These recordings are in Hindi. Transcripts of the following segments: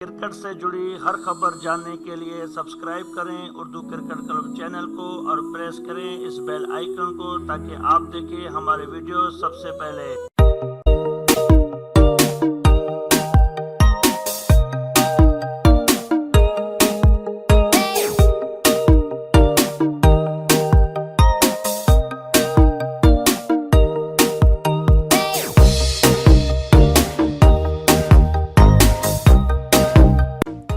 क्रिकेट से जुड़ी हर खबर जानने के लिए सब्सक्राइब करें उर्दू क्रिकेट क्लब चैनल को और प्रेस करें इस बेल आइकन को ताकि आप देखें हमारे वीडियो सबसे पहले।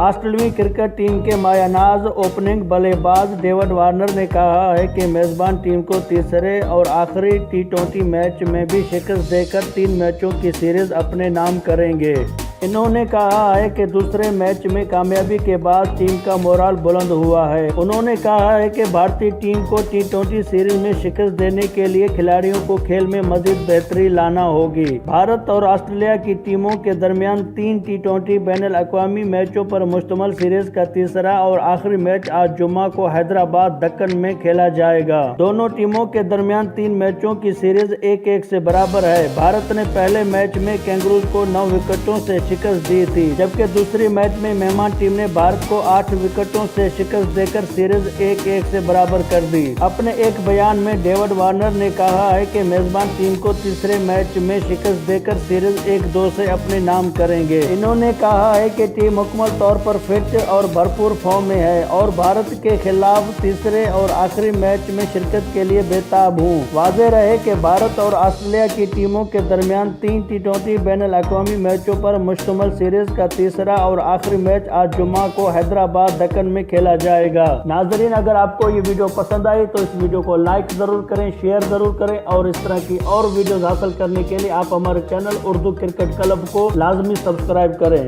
ऑस्ट्रेलियाई क्रिकेट टीम के मायानाज ओपनिंग बल्लेबाज डेविड वार्नर ने कहा है कि मेजबान टीम को तीसरे और आखिरी टी20 मैच में भी शिकस्त देकर 3 मैचों की सीरीज अपने नाम करेंगे। इन्होंने कहा है कि दूसरे मैच में कामयाबी के बाद टीम का मोराल बुलंद हुआ है। उन्होंने कहा है कि भारतीय टीम को टी20 सीरीज में शिकस्त देने के लिए खिलाड़ियों को खेल में मजीद बेहतरी लाना होगी। भारत और ऑस्ट्रेलिया की टीमों के दरमियान 3 टी20 बैनुल-अक़वामी मैचों पर मुश्तमिल सीरीज का तीसरा और आखिरी मैच आज जुम्मा को हैदराबाद दक्कन में खेला जाएगा। दोनों टीमों के दरमियान 3 मैचों की सीरीज 1-1 से बराबर है। भारत ने पहले मैच में कैंगरूज को 9 विकेटों से शिकस्त दी थी, जबकि दूसरी मैच में मेहमान टीम ने भारत को 8 विकेटों से शिकस्त देकर सीरीज 1-1 से बराबर कर दी। अपने एक बयान में डेविड वार्नर ने कहा है कि मेजबान टीम को तीसरे मैच में शिकस्त देकर सीरीज 1-2 से अपने नाम करेंगे। इन्होंने कहा है कि टीम मुकम्मल तौर पर फिट और भरपूर फॉर्म में है और भारत के खिलाफ तीसरे और आखिरी मैच में शिरकत के लिए बेताब हूँ। वाज़ेह रहे कि भारत और ऑस्ट्रेलिया की टीमों के दरमियान 3 टी20 बैनुल-अक़वामी मैचों पर मुश्तमिल सीरीज का तीसरा और आखिरी मैच आज जुम्मा को हैदराबाद दक्कन में खेला जाएगा। नाजरीन, अगर आपको ये वीडियो पसंद आई तो इस वीडियो को लाइक जरूर करें, शेयर जरूर करें और इस तरह की और वीडियोस हासिल करने के लिए आप हमारे चैनल उर्दू क्रिकेट क्लब को लाजमी सब्सक्राइब करें।